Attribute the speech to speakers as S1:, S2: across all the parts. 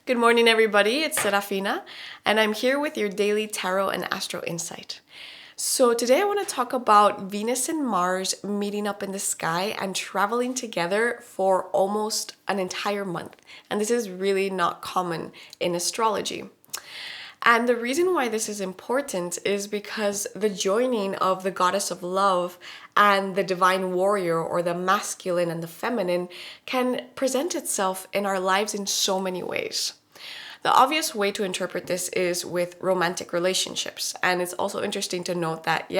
S1: Good morning, everybody. It's Serafina, and I'm here with your daily tarot and astro insight. So, today I want to talk about Venus and Mars meeting up in the sky and traveling together for almost an entire month. And this is really not common in astrology. And the reason why this is important is because the joining of the goddess of love and the divine warrior, or the masculine and the feminine, can present itself in our lives in so many ways. The obvious way to interpret this is with romantic relationships. And it's also interesting to note that,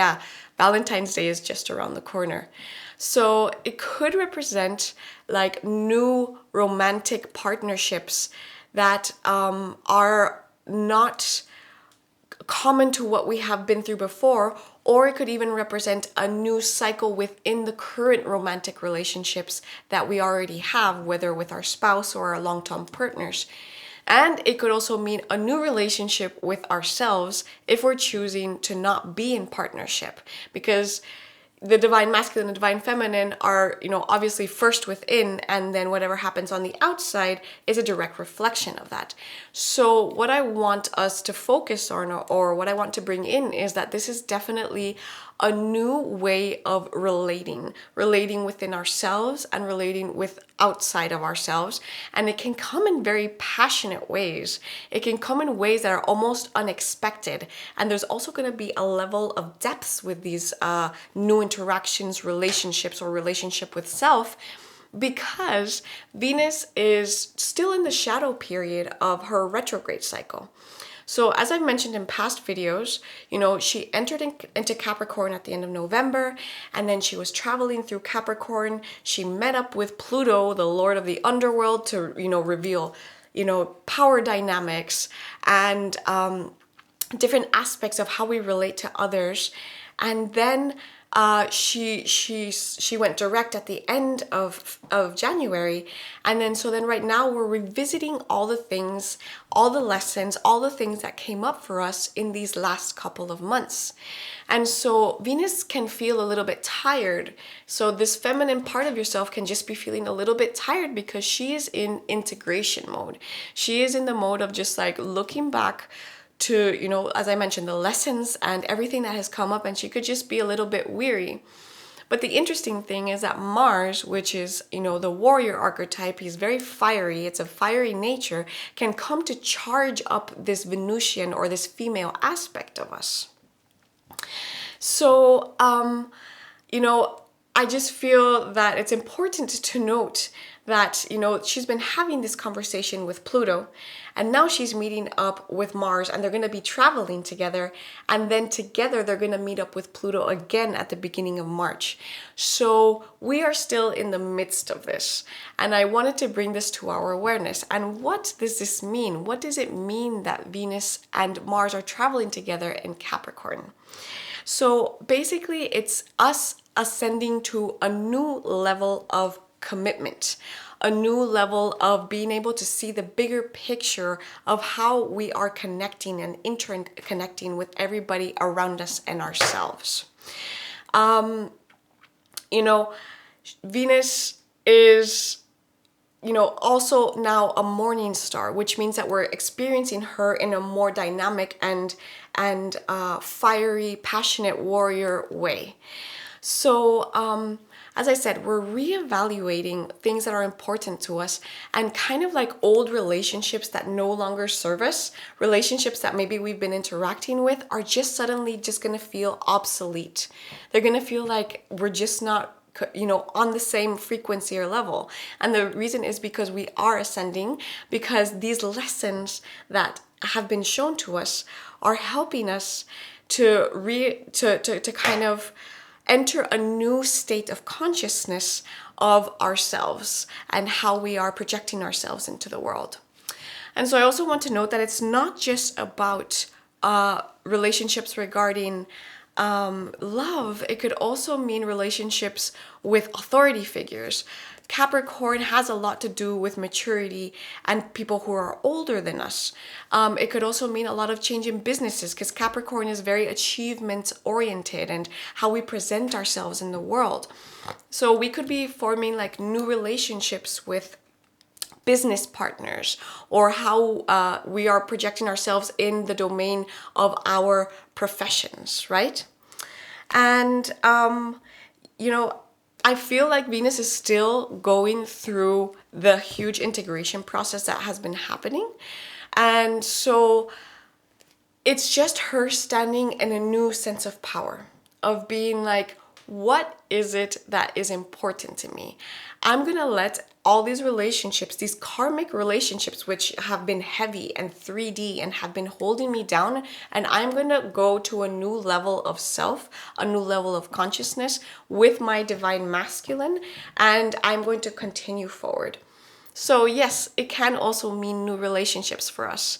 S1: Valentine's Day is just around the corner. So it could represent like new romantic partnerships that are not common to what we have been through before, or it could even represent a new cycle within the current romantic relationships that we already have, whether with our spouse or our long-term partners. And it could also mean a new relationship with ourselves if we're choosing to not be in partnership, because the divine masculine and divine feminine are, obviously first within, and then whatever happens on the outside is a direct reflection of that. So what I want us to focus on, or what I want to bring in, is that this is definitely a new way of relating within ourselves and relating with outside of ourselves. And it can come in very passionate ways. It can come in ways that are almost unexpected. And there's also going to be a level of depth with these new interactions, relationships, or relationship with self, because Venus is still in the shadow period of her retrograde cycle. So as I've mentioned in past videos, she entered into Capricorn at the end of November, and then she was traveling through Capricorn. She met up with Pluto, the lord of the underworld, to, reveal, power dynamics and different aspects of how we relate to others. And then she went direct at the end of January, and then right now we're revisiting all the things, all the lessons, all the things that came up for us in these last couple of months. And so Venus can feel a little bit tired. So this feminine part of yourself can just be feeling a little bit tired because she is in integration mode. She is in the mode of just like looking back to, as I mentioned, the lessons and everything that has come up, and she could just be a little bit weary. But the interesting thing is that Mars, which is, the warrior archetype, he's very fiery, it's a fiery nature, can come to charge up this Venusian or this female aspect of us. So, I just feel that it's important to note that, she's been having this conversation with Pluto, and now she's meeting up with Mars, and they're going to be traveling together, and then together they're going to meet up with Pluto again at the beginning of March. So we are still in the midst of this, and I wanted to bring this to our awareness. And what does this mean? What does it mean that Venus and Mars are traveling together in Capricorn? So basically, it's us ascending to a new level of commitment, a new level of being able to see the bigger picture of how we are connecting and interconnecting with everybody around us and ourselves. Venus is, also now a morning star, which means that we're experiencing her in a more dynamic and fiery, passionate warrior way. So, as I said, we're reevaluating things that are important to us, and kind of like old relationships that no longer serve us, relationships that maybe we've been interacting with, are just suddenly just going to feel obsolete. They're going to feel like we're just not on the same frequency or level. And the reason is because we are ascending, because these lessons that have been shown to us are helping us to kind of enter a new state of consciousness of ourselves and how we are projecting ourselves into the world. And so I also want to note that it's not just about relationships regarding love. It could also mean relationships with authority figures. Capricorn has a lot to do with maturity and people who are older than us. It could also mean a lot of change in businesses, because Capricorn is very achievement oriented and how we present ourselves in the world. So we could be forming like new relationships with business partners, or how we are projecting ourselves in the domain of our professions, right? And, I feel like Venus is still going through the huge integration process that has been happening. And so it's just her standing in a new sense of power, of being like, what is it that is important to me? I'm gonna let all these relationships, these karmic relationships, which have been heavy and 3D and have been holding me down, and I'm gonna go to a new level of self, a new level of consciousness with my divine masculine, and I'm going to continue forward. So yes, it can also mean new relationships for us.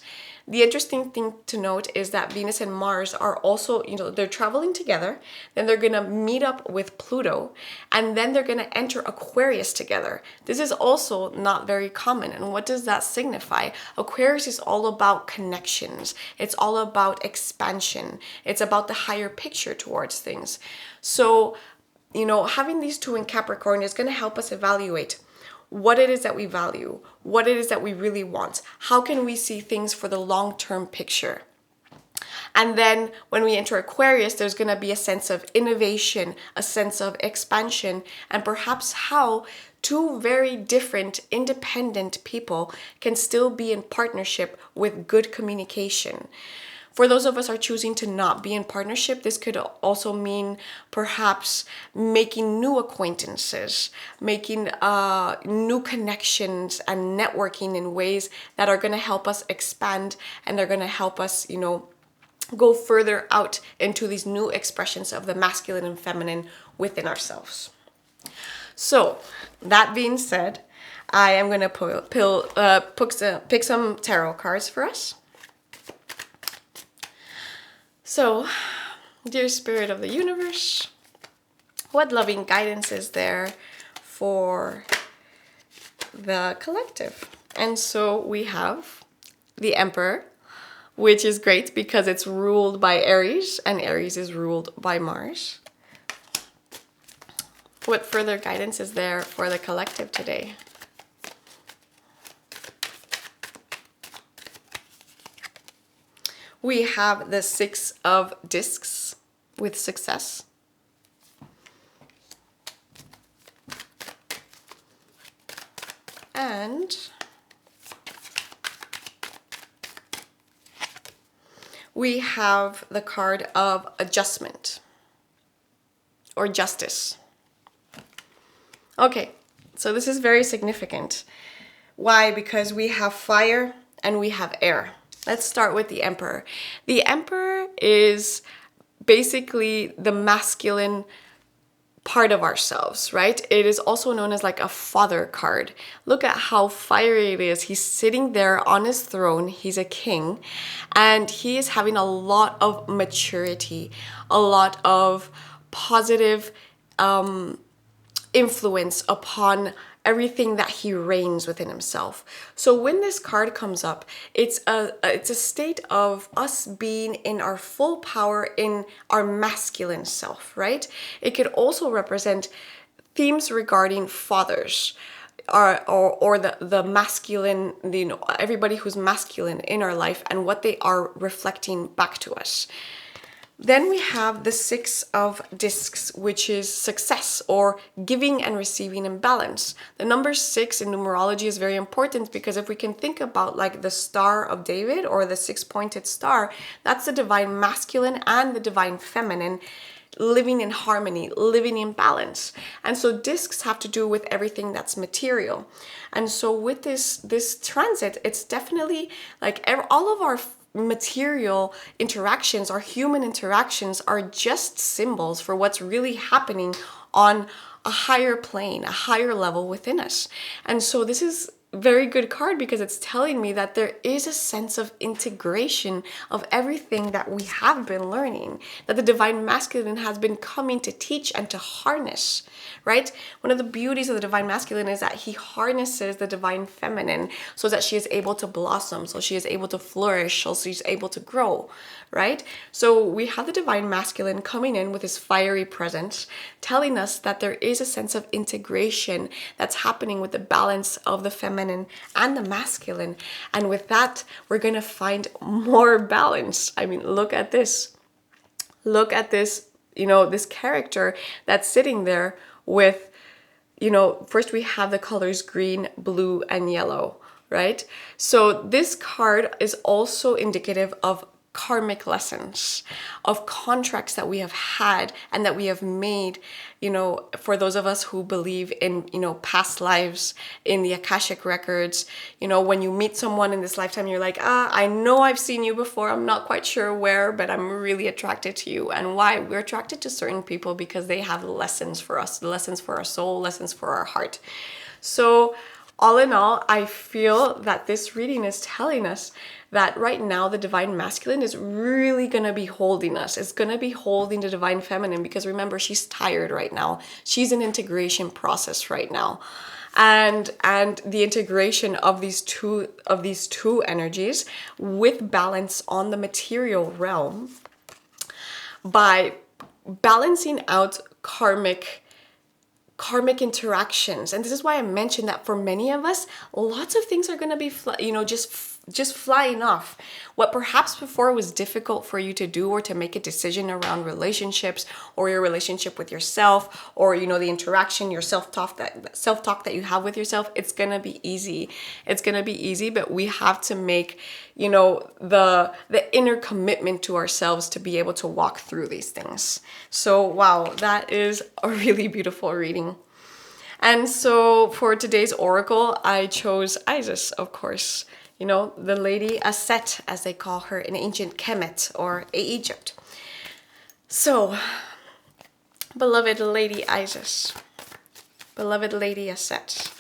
S1: The interesting thing to note is that Venus and Mars are also, they're traveling together, then they're going to meet up with Pluto, and then they're going to enter Aquarius together. This is also not very common. And what does that signify? Aquarius is all about connections. It's all about expansion. It's about the higher picture towards things. So, having these two in Capricorn is going to help us evaluate what it is that we value, what it is that we really want. How can we see things for the long-term picture? And then when we enter Aquarius, there's going to be a sense of innovation, a sense of expansion, and perhaps how two very different, independent people can still be in partnership with good communication. For those of us who are choosing to not be in partnership, this could also mean perhaps making new acquaintances, making new connections and networking in ways that are going to help us expand, and they're going to help us, go further out into these new expressions of the masculine and feminine within ourselves. So, that being said, I am going to pick some tarot cards for us. So, dear Spirit of the universe, what loving guidance is there for the collective? And so we have the Emperor, which is great because it's ruled by Aries, and Aries is ruled by Mars. What further guidance is there for the collective today? We have the Six of Discs with success. And we have the card of adjustment or justice. Okay, so this is very significant. Why? Because we have fire and we have air. Let's start with the Emperor. The Emperor is basically the masculine part of ourselves, right? It is also known as like a father card. Look at how fiery it is. He's sitting there on his throne. He's a king, and he is having a lot of maturity, a lot of positive influence upon everything that he reigns within himself. So when this card comes up, it's a state of us being in our full power in our masculine self, right? It could also represent themes regarding fathers, or the masculine, everybody who's masculine in our life and what they are reflecting back to us. Then we have the Six of Discs, which is success or giving and receiving in balance. The number 6 in numerology is very important because if we can think about like the Star of David or the six-pointed star, that's the divine masculine and the divine feminine living in harmony, living in balance. And so discs have to do with everything that's material. And so with this transit, it's definitely like all of our material interactions, our human interactions, are just symbols for what's really happening on a higher plane, a higher level within us. And so this is a very good card because it's telling me that there is a sense of integration of everything that we have been learning, that the divine masculine has been coming to teach and to harness, right? One of the beauties of the divine masculine is that he harnesses the divine feminine so that she is able to blossom, so she is able to flourish, so she's able to grow, right? So we have the divine masculine coming in with his fiery presence, telling us that there is a sense of integration that's happening with the balance of the feminine feminine and the masculine. And with that, we're going to find more balance. I mean, look at this. Look at this, this character that's sitting there with, first we have the colors green, blue, and yellow, right? So this card is also indicative of karmic lessons, of contracts that we have had and that we have made, for those of us who believe in, past lives, in the Akashic records. When you meet someone in this lifetime, you're like, I know I've seen you before. I'm not quite sure where, but I'm really attracted to you. And why? We're attracted to certain people because they have lessons for us, lessons for our soul, lessons for our heart. So all in all, I feel that this reading is telling us that right now the divine masculine is really going to be holding us. It's going to be holding the divine feminine, because remember, she's tired right now. She's in integration process right now. And the integration of these two energies with balance on the material realm by balancing out karmic interactions. And this is why I mentioned that for many of us, lots of things are going to be just flying off. What perhaps before was difficult for you to do or to make a decision around relationships or your relationship with yourself, or the interaction, your self-talk that you have with yourself, it's going to be easy. It's going to be easy, but we have to make the inner commitment to ourselves to be able to walk through these things. So wow, that is a really beautiful reading. And so for today's oracle, I chose Isis, of course. The Lady Aset, as they call her in ancient Kemet or Egypt. So, beloved Lady Isis, beloved Lady Aset,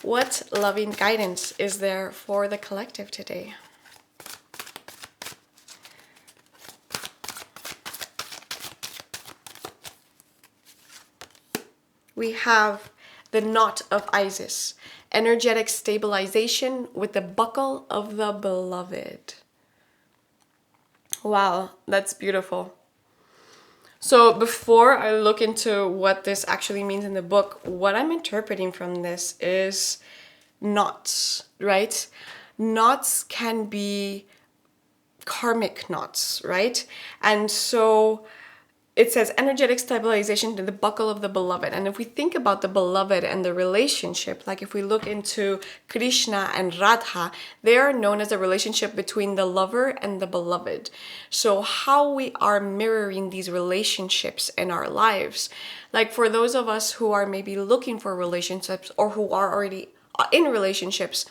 S1: what loving guidance is there for the collective today? We have the knot of Isis, energetic stabilization with the buckle of the beloved. Wow, that's beautiful. So before I look into what this actually means in the book, what I'm interpreting from this is knots, right? Knots can be karmic knots, right? And so it says energetic stabilization to the buckle of the beloved. And if we think about the beloved and the relationship, like if we look into Krishna and Radha, they are known as a relationship between the lover and the beloved. So how we are mirroring these relationships in our lives, like for those of us who are maybe looking for relationships or who are already in relationships,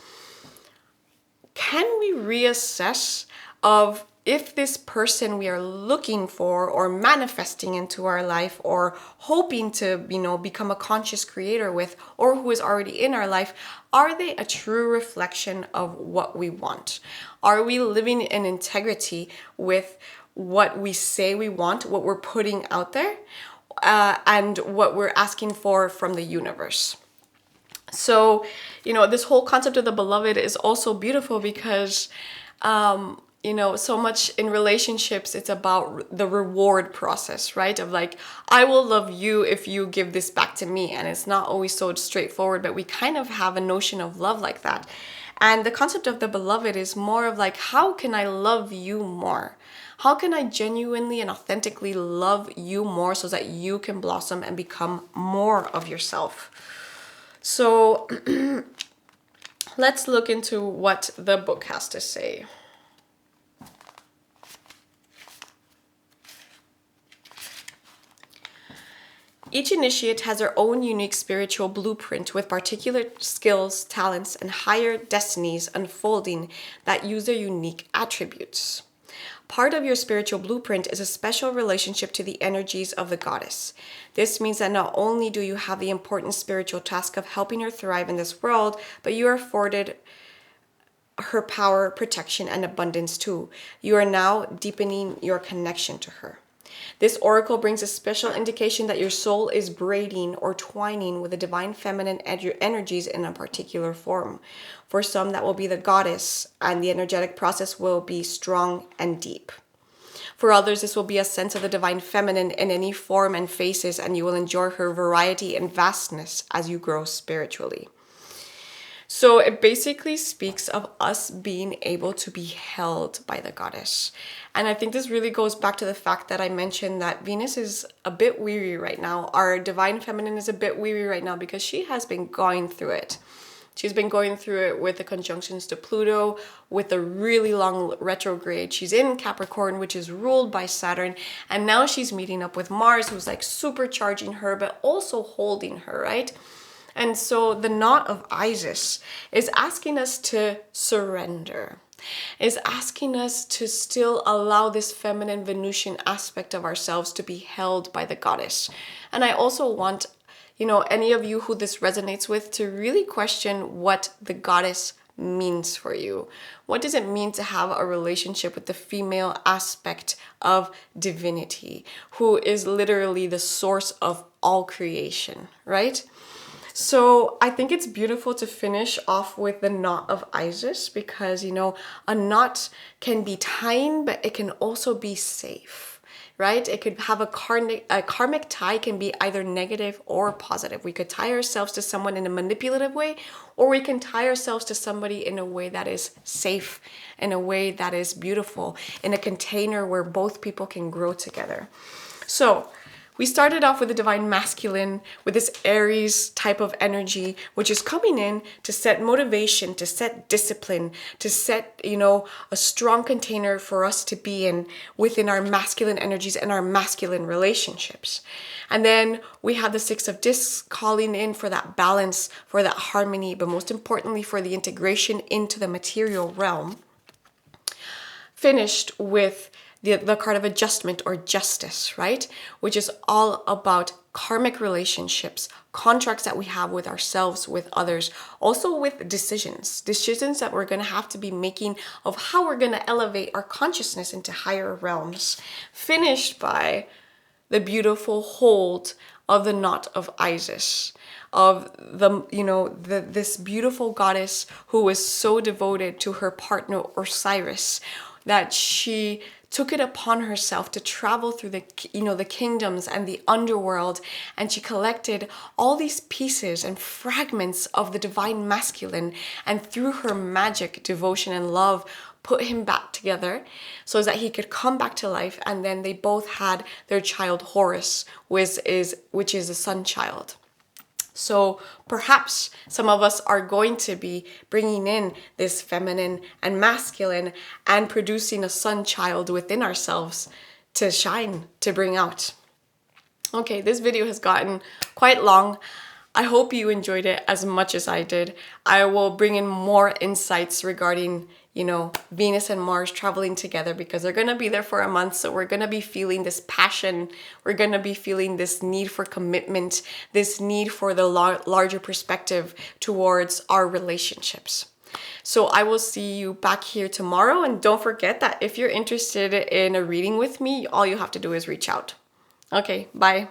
S1: can we reassess of if this person we are looking for or manifesting into our life or hoping to, become a conscious creator with, or who is already in our life, are they a true reflection of what we want? Are we living in integrity with what we say we want, what we're putting out there, and what we're asking for from the universe? So, this whole concept of the beloved is also beautiful because, so much in relationships, it's about the reward process, right? Of like, I will love you if you give this back to me. And it's not always so straightforward, but we kind of have a notion of love like that. And the concept of the beloved is more of like, how can I love you more? How can I genuinely and authentically love you more so that you can blossom and become more of yourself? So let's look into what the book has to say. Each initiate has their own unique spiritual blueprint with particular skills, talents, and higher destinies unfolding that use their unique attributes. Part of your spiritual blueprint is a special relationship to the energies of the goddess. This means that not only do you have the important spiritual task of helping her thrive in this world, but you are afforded her power, protection, and abundance too. You are now deepening your connection to her. This oracle brings a special indication that your soul is braiding or twining with the divine feminine energies in a particular form. For some, that will be the goddess, and the energetic process will be strong and deep. For others, this will be a sense of the divine feminine in any form and faces, and you will enjoy her variety and vastness as you grow spiritually. So it basically speaks of us being able to be held by the goddess. And I think this really goes back to the fact that I mentioned that Venus is a bit weary right now. Our divine feminine is a bit weary right now because she has been going through it. She's been going through it with the conjunctions to Pluto, with a really long retrograde. She's in Capricorn, which is ruled by Saturn. And now she's meeting up with Mars, who's like supercharging her, but also holding her, right? And so the knot of Isis is asking us to surrender, is asking us to still allow this feminine Venusian aspect of ourselves to be held by the goddess. And I also want, any of you who this resonates with to really question what the goddess means for you. What does it mean to have a relationship with the female aspect of divinity, who is literally the source of all creation, right? So I think it's beautiful to finish off with the knot of Isis because, a knot can be tying, but it can also be safe, right? It could have a karmic tie can be either negative or positive. We could tie ourselves to someone in a manipulative way, or we can tie ourselves to somebody in a way that is safe, in a way that is beautiful, in a container where both people can grow together. So we started off with the divine masculine, with this Aries type of energy, which is coming in to set motivation, to set discipline, to set, a strong container for us to be in within our masculine energies and our masculine relationships. And then we have the Six of Discs calling in for that balance, for that harmony, but most importantly for the integration into the material realm. Finished with the card of adjustment or justice, right? Which is all about karmic relationships, contracts that we have with ourselves, with others, also with decisions that we're going to have to be making of how we're going to elevate our consciousness into higher realms. Finished by the beautiful hold of the knot of Isis, of this beautiful goddess who was so devoted to her partner Osiris that she took it upon herself to travel through the kingdoms and the underworld, and she collected all these pieces and fragments of the divine masculine, and through her magic, devotion, and love, put him back together so that he could come back to life. And then they both had their child Horus, which is a sun child. So perhaps some of us are going to be bringing in this feminine and masculine and producing a sun child within ourselves to shine, to bring out. Okay, this video has gotten quite long. I hope you enjoyed it as much as I did. I will bring in more insights regarding Venus and Mars traveling together because they're going to be there for a month. So we're going to be feeling this passion. We're going to be feeling this need for commitment, this need for the larger perspective towards our relationships. So I will see you back here tomorrow. And don't forget that if you're interested in a reading with me, all you have to do is reach out. Okay, bye.